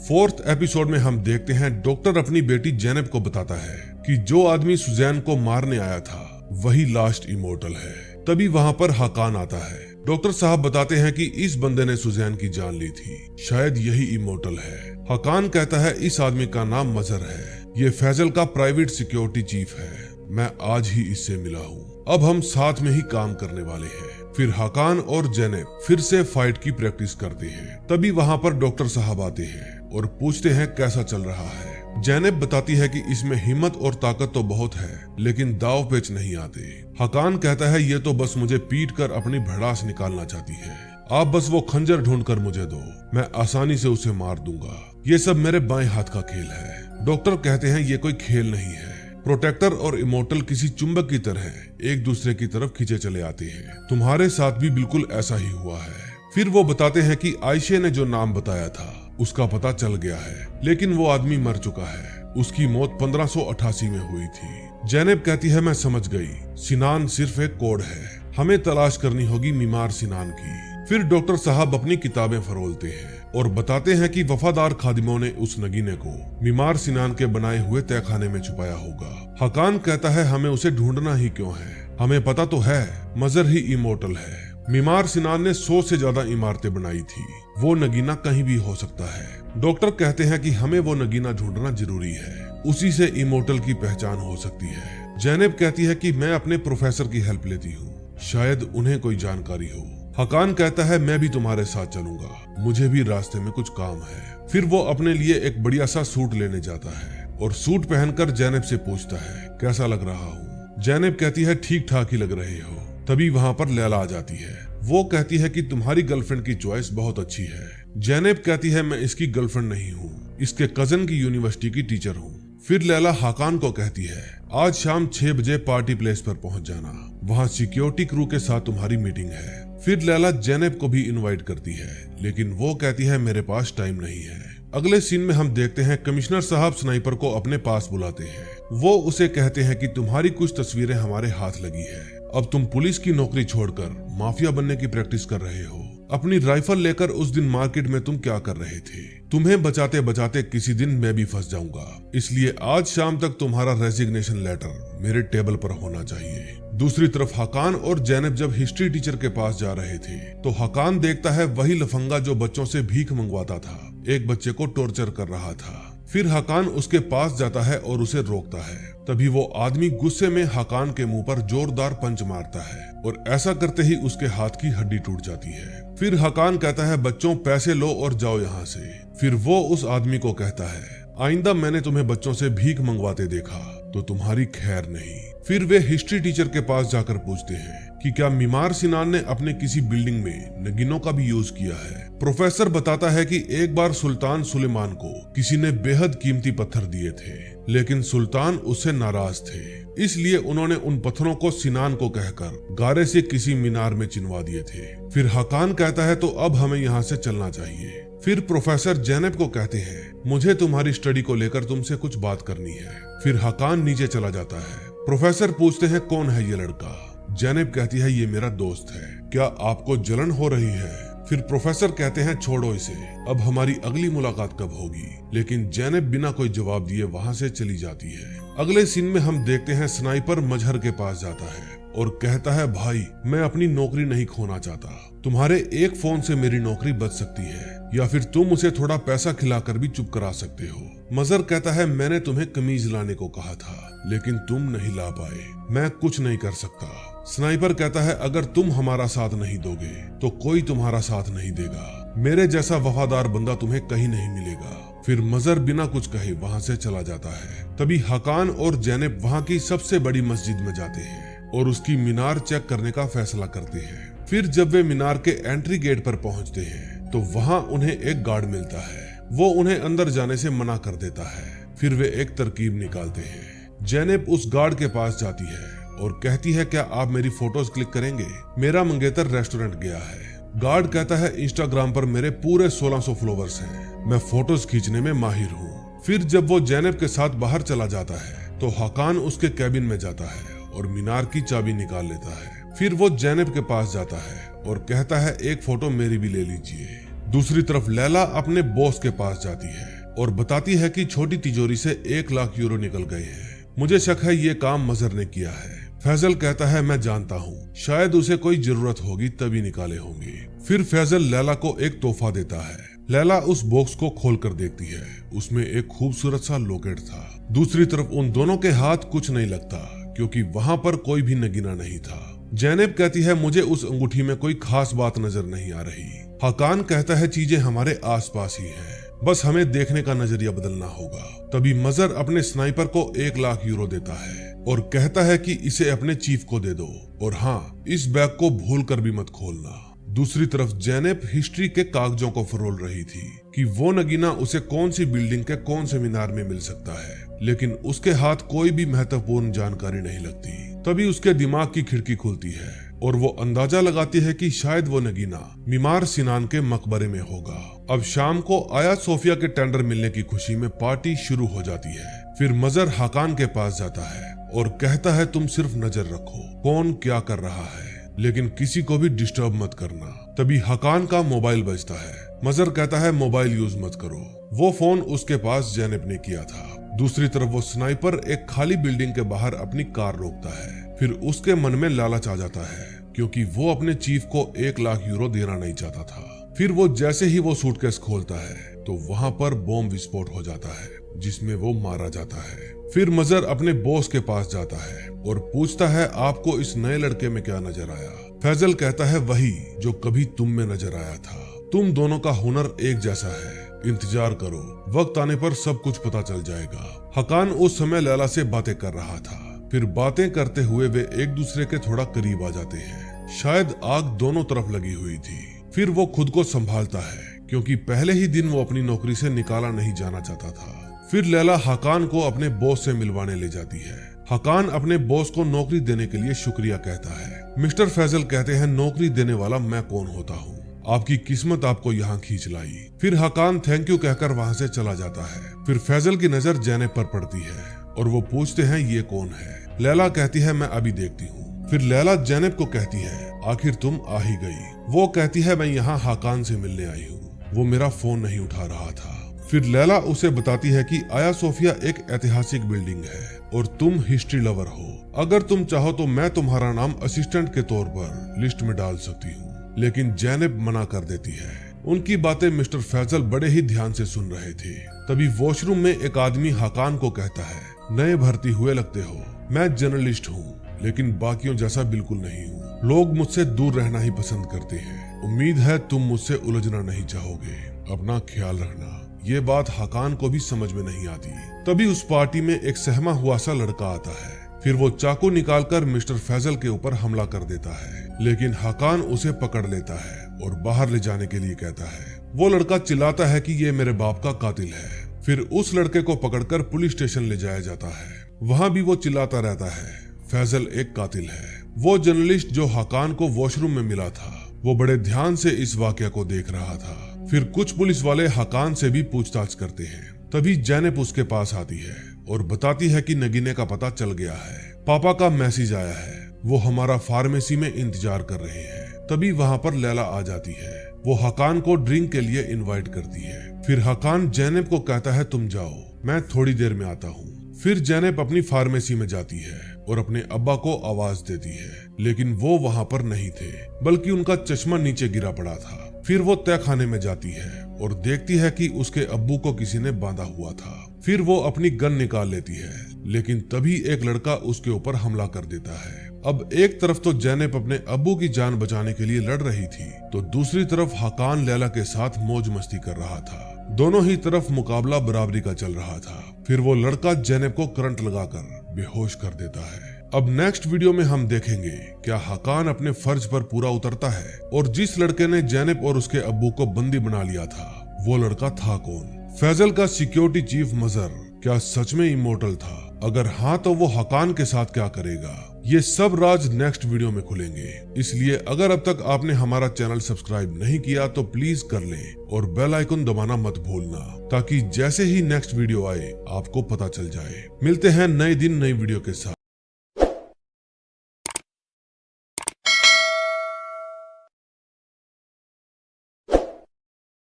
4th episode में हम देखते हैं डॉक्टर अपनी बेटी जैनब को बताता है कि जो आदमी सुजैन को मारने आया था वही लास्ट इमोर्टल है। तभी वहां पर हकान आता है। डॉक्टर साहब बताते हैं कि इस बंदे ने सुजैन की जान ली थी, शायद यही इमोर्टल है। हकान कहता है, इस आदमी का नाम मजहर है, ये फैजल का प्राइवेट सिक्योरिटी चीफ है, मैं आज ही इससे मिला हूँ। अब हम साथ में ही काम करने वाले हैं। फिर हकान और जैनब फिर से फाइट की प्रैक्टिस करते हैं। तभी वहाँ पर डॉक्टर साहब आते हैं और पूछते हैं कैसा चल रहा है। जैनब बताती है कि इसमें हिम्मत और ताकत तो बहुत है, लेकिन दाव पेच नहीं आते। हकान कहता है, ये तो बस मुझे पीट कर अपनी भड़ास निकालना चाहती है, आप बस वो खंजर ढूंढ कर मुझे दो, मैं आसानी से उसे मार दूंगा। ये सब मेरे बाएं हाथ का खेल है। डॉक्टर कहते हैं, ये कोई खेल नहीं है। प्रोटेक्टर और इमोर्टल किसी चुंबक की तरह एक दूसरे की तरफ खींचे चले आते हैं। तुम्हारे साथ भी बिल्कुल ऐसा ही हुआ है। फिर वो बताते हैं कि आयशे ने जो नाम बताया था उसका पता चल गया है, लेकिन वो आदमी मर चुका है। उसकी मौत 1588 में हुई थी। जैनब कहती है, मैं समझ गई, सिनान सिर्फ एक कोड है, हमें तलाश करनी होगी मीमार सिनान की। फिर डॉक्टर साहब अपनी किताबें फरोलते हैं और बताते हैं कि वफादार खादिमों ने उस नगीने को मीमार सिनान के बनाए हुए तहखाने में छुपाया होगा। हकान कहता है, हमें उसे ढूंढना ही क्यों है, हमें पता तो है मजहर ही इमोर्टल है। मीमार सिनान ने 100 से ज्यादा इमारतें बनाई थी, वो नगीना कहीं भी हो सकता है। डॉक्टर कहते हैं कि हमें वो नगीना ढूंढना जरूरी है, उसी से इमोर्टल की पहचान हो सकती है। जैनब कहती है कि मैं अपने प्रोफेसर की हेल्प लेती हूँ, शायद उन्हें कोई जानकारी हो। हकान कहता है, मैं भी तुम्हारे साथ चलूंगा, मुझे भी रास्ते में कुछ काम है। फिर वो अपने लिए एक बढ़िया सा सूट लेने जाता है और सूट पहनकर जैनब से पूछता है, कैसा लग रहा हूँ? जैनब कहती है, ठीक ठाक ही लग रहे हो। तभी वहाँ पर लैला आ जाती है। वो कहती है कि तुम्हारी गर्लफ्रेंड की चॉइस बहुत अच्छी है। जैनब कहती है, मैं इसकी गर्लफ्रेंड नहीं हूँ, इसके कजन की यूनिवर्सिटी की टीचर हूँ। फिर लैला हकान को कहती है, आज शाम 6 बजे पार्टी प्लेस पर पहुंच जाना, वहाँ सिक्योरिटी क्रू के साथ तुम्हारी मीटिंग है। फिर लैला जैनब को भी इनवाइट करती है, लेकिन वो कहती है, मेरे पास टाइम नहीं है। अगले सीन में हम देखते हैं कमिश्नर साहब स्नाइपर को अपने पास बुलाते हैं। वो उसे कहते हैं कि तुम्हारी कुछ तस्वीरें हमारे हाथ लगी है, अब तुम पुलिस की नौकरी छोड़कर माफिया बनने की प्रैक्टिस कर रहे हो। अपनी राइफल लेकर उस दिन मार्केट में तुम क्या कर रहे थे? तुम्हें बचाते बचाते किसी दिन मैं भी फंस जाऊंगा, इसलिए आज शाम तक तुम्हारा रेजिग्नेशन लेटर मेरे टेबल पर होना चाहिए। दूसरी तरफ हकान और जैनब जब हिस्ट्री टीचर के पास जा रहे थे तो हकान देखता है वही लफंगा जो बच्चों से भीख मंगवाता था, एक बच्चे को टॉर्चर कर रहा था। फिर हकान उसके पास जाता है और उसे रोकता है। तभी वो आदमी गुस्से में हकान के मुंह पर जोरदार पंच मारता है और ऐसा करते ही उसके हाथ की हड्डी टूट जाती है। फिर हकान कहता है, बच्चों पैसे लो और जाओ यहाँ से। फिर वो उस आदमी को कहता है, आइंदा मैंने तुम्हें बच्चों से भीख मंगवाते देखा तो तुम्हारी खैर नहीं। फिर वे हिस्ट्री टीचर के पास जाकर पूछते हैं कि क्या मीमार सिनान ने अपने किसी बिल्डिंग में नगीनों का भी यूज किया है। प्रोफेसर बताता है कि एक बार सुल्तान सुलेमान को किसी ने बेहद कीमती पत्थर दिए थे, लेकिन सुल्तान उससे नाराज थे। इसलिए उन्होंने उन पत्थरों को सिनान को कहकर गारे से किसी मीनार में चिनवा दिए थे। फिर हकान कहता है तो अब हमें यहाँ से चलना चाहिए। फिर प्रोफेसर जैनब को कहते हैं मुझे तुम्हारी स्टडी को लेकर तुमसे कुछ बात करनी है। फिर हकान नीचे चला जाता है। प्रोफेसर पूछते हैं कौन है ये लड़का। जैनब कहती है ये मेरा दोस्त है, क्या आपको जलन हो रही है? फिर प्रोफेसर कहते हैं छोड़ो इसे, अब हमारी अगली मुलाकात कब होगी? लेकिन जैनब बिना कोई जवाब दिए वहाँ से चली जाती है। अगले सीन में हम देखते हैं स्नाइपर मजहर के पास जाता है और कहता है भाई मैं अपनी नौकरी नहीं खोना चाहता, तुम्हारे एक फोन से मेरी नौकरी बच सकती है या फिर तुम उसे थोड़ा पैसा खिलाकर भी चुप करा सकते हो। मजहर कहता है मैंने तुम्हें कमीज लाने को कहा था लेकिन तुम नहीं ला पाए, मैं कुछ नहीं कर सकता। स्नाइपर कहता है अगर तुम हमारा साथ नहीं दोगे तो कोई तुम्हारा साथ नहीं देगा, मेरे जैसा वफादार बंदा तुम्हें कहीं नहीं मिलेगा। फिर मजहर बिना कुछ कहे वहाँ से चला जाता है। तभी हकान और जैनब वहाँ की सबसे बड़ी मस्जिद में जाते हैं और उसकी मीनार चेक करने का फैसला करते हैं। फिर जब वे मीनार के एंट्री गेट पर पहुँचते हैं तो वहाँ उन्हें एक गार्ड मिलता है, वो उन्हें अंदर जाने से मना कर देता है। फिर वे एक तरकीब निकालते हैं। जैनब उस गार्ड के पास जाती है और कहती है क्या आप मेरी फोटोज क्लिक करेंगे, मेरा मंगेतर रेस्टोरेंट गया है। गार्ड कहता है इंस्टाग्राम पर मेरे पूरे 1600 फॉलोवर्स हैं, मैं फोटोज खींचने में माहिर हूँ। फिर जब वो जैनब के साथ बाहर चला जाता है तो हकान उसके कैबिन में जाता है और मीनार की चाबी निकाल लेता है। फिर वो जैनब के पास जाता है और कहता है एक फोटो मेरी भी ले लीजिए। दूसरी तरफ लैला अपने बॉस के पास जाती है और बताती है कि छोटी तिजोरी से 1 लाख यूरो निकल गए हैं, मुझे शक है ये काम मजहर ने किया है। फैजल कहता है मैं जानता हूँ, शायद उसे कोई जरूरत होगी तभी निकाले होंगे। फिर फैजल लैला को एक तोहफा देता है। लैला उस बॉक्स को खोलकर देखती है, उसमें एक खूबसूरत सा लॉकेट था। दूसरी तरफ उन दोनों के हाथ कुछ नहीं लगता क्योंकि वहाँ पर कोई भी नगीना नहीं था। जैनब कहती है मुझे उस अंगूठी में कोई खास बात नजर नहीं आ रही। हकान कहता है चीजें हमारे आसपास ही हैं, बस हमें देखने का नजरिया बदलना होगा। तभी मजहर अपने स्नाइपर को 1 लाख यूरो देता है और कहता है कि इसे अपने चीफ को दे दो और हाँ इस बैग को भूल कर भी मत खोलना। दूसरी तरफ जैनब हिस्ट्री के कागजों को फरोल रही थी कि वो नगीना उसे कौन सी बिल्डिंग के कौन से मीनार में मिल सकता है, लेकिन उसके हाथ कोई भी महत्वपूर्ण जानकारी नहीं लगती। तभी उसके दिमाग की खिड़की खुलती है और वो अंदाजा लगाती है कि शायद वो नगीना मीमार सिनान के मकबरे में होगा। अब शाम को आया सोफिया के टेंडर मिलने की खुशी में पार्टी शुरू हो जाती है। फिर मजहर हकान के पास जाता है और कहता है तुम सिर्फ नजर रखो कौन क्या कर रहा है, लेकिन किसी को भी डिस्टर्ब मत करना। तभी हकान का मोबाइल बजता है। मजहर कहता है मोबाइल यूज मत करो, वो फोन उसके पास जैनब ने किया था। दूसरी तरफ वो स्नाइपर एक खाली बिल्डिंग के बाहर अपनी कार रोकता है। फिर उसके मन में लालच आ जाता है क्योंकि वो अपने चीफ को 1 लाख यूरो देना नहीं चाहता था। फिर वो जैसे ही वो सूटकेस खोलता है तो वहाँ पर बॉम्ब विस्फोट हो जाता है जिसमें वो मारा जाता है। फिर मजहर अपने बॉस के पास जाता है और पूछता है आपको इस नए लड़के में क्या नजर आया? फैजल कहता है वही जो कभी तुम में नजर आया था, तुम दोनों का हुनर एक जैसा है, इंतजार करो, वक्त आने पर सब कुछ पता चल जाएगा। हकान उस समय लैला से बातें कर रहा था। फिर बातें करते हुए वे एक दूसरे के थोड़ा करीब आ जाते हैं, शायद आग दोनों तरफ लगी हुई थी। फिर वो खुद को संभालता है क्योंकि पहले ही दिन वो अपनी नौकरी से निकाला नहीं जाना चाहता था। फिर लैला हकान को अपने बॉस से मिलवाने ले जाती है। हकान अपने बॉस को नौकरी देने के लिए शुक्रिया कहता है। मिस्टर फैजल कहते हैं नौकरी देने वाला मैं कौन होता हूँ, आपकी किस्मत आपको यहाँ खींच लाई। फिर हकान थैंक यू कहकर वहाँ से चला जाता है। फिर फैजल की नजर जैनब पर पड़ती है और वो पूछते हैं ये कौन है? लैला कहती है मैं अभी देखती हूँ। फिर लैला जैनब को कहती है आखिर तुम आ ही गई। वो कहती है मैं यहाँ हकान से मिलने आई हूँ, वो मेरा फोन नहीं उठा रहा था। फिर लैला उसे बताती है कि आया सोफिया एक ऐतिहासिक बिल्डिंग है और तुम हिस्ट्री लवर हो, अगर तुम चाहो तो मैं तुम्हारा नाम असिस्टेंट के तौर पर लिस्ट में डाल सकती हूँ। लेकिन जैनब मना कर देती है। उनकी बातें मिस्टर फैजल बड़े ही ध्यान से सुन रहे थे। तभी वॉशरूम में एक आदमी हकान को कहता है नए भर्ती हुए लगते हो, मैं जर्नलिस्ट हूँ लेकिन बाकियों जैसा बिल्कुल नहीं हूँ, लोग मुझसे दूर रहना ही पसंद करते हैं, उम्मीद है तुम मुझसे उलझना नहीं चाहोगे, अपना ख्याल रखना। ये बात हकान को भी समझ में नहीं आती। तभी उस पार्टी में एक सहमा हुआ सा लड़का आता है। फिर वो चाकू निकालकर मिस्टर फैजल के ऊपर हमला कर देता है, लेकिन हकान उसे पकड़ लेता है और बाहर ले जाने के लिए कहता है। वो लड़का चिल्लाता है कि ये मेरे बाप का कातिल है। फिर उस लड़के को पकड़कर पुलिस स्टेशन ले जाया जाता है वहाँ भी वो चिल्लाता रहता है, फैजल एक कातिल है। वो जर्नलिस्ट जो हकान को वॉशरूम में मिला था, वो बड़े ध्यान से इस वाकया को देख रहा था। फिर कुछ पुलिस वाले हकान से भी पूछताछ करते हैं। तभी जैनब उसके पास आती है और बताती है कि नगीने का पता चल गया है, पापा का मैसेज आया है, वो हमारा फार्मेसी में इंतजार कर रहे हैं। तभी वहाँ पर लैला आ जाती है। वो हकान को ड्रिंक के लिए इनवाइट करती है। फिर हकान जैनब को कहता है तुम जाओ, मैं थोड़ी देर में आता हूँ। फिर जैनब अपनी फार्मेसी में जाती है और अपने अब्बा को आवाज देती है, लेकिन वो वहाँ पर नहीं थे, बल्कि उनका चश्मा नीचे गिरा पड़ा था। फिर वो तहखाने में जाती है और देखती है कि उसके अब्बू को किसी ने बांधा हुआ था। फिर वो अपनी गन निकाल लेती है, लेकिन तभी एक लड़का उसके ऊपर हमला कर देता है। अब एक तरफ तो जैनब अपने अब्बू की जान बचाने के लिए लड़ रही थी, तो दूसरी तरफ हकान लैला के साथ मौज मस्ती कर रहा था। दोनों ही तरफ मुकाबला बराबरी का चल रहा था। फिर वो लड़का जैनब को करंट लगाकर बेहोश कर देता है। अब नेक्स्ट वीडियो में हम देखेंगे क्या हकान अपने फर्ज पर पूरा उतरता है और जिस लड़के ने जैनब और उसके अब्बू को बंदी बना लिया था, वो लड़का था कौन? फैजल का सिक्योरिटी चीफ मजहर क्या सच में इमोर्टल था? अगर हाँ तो वो हकान के साथ क्या करेगा? ये सब राज नेक्स्ट वीडियो में खुलेंगे। इसलिए अगर अब तक आपने हमारा चैनल सब्सक्राइब नहीं किया तो प्लीज कर लें और बेल आइकन दबाना मत भूलना, ताकि जैसे ही नेक्स्ट वीडियो आए आपको पता चल जाए। मिलते हैं नए दिन नई वीडियो के साथ।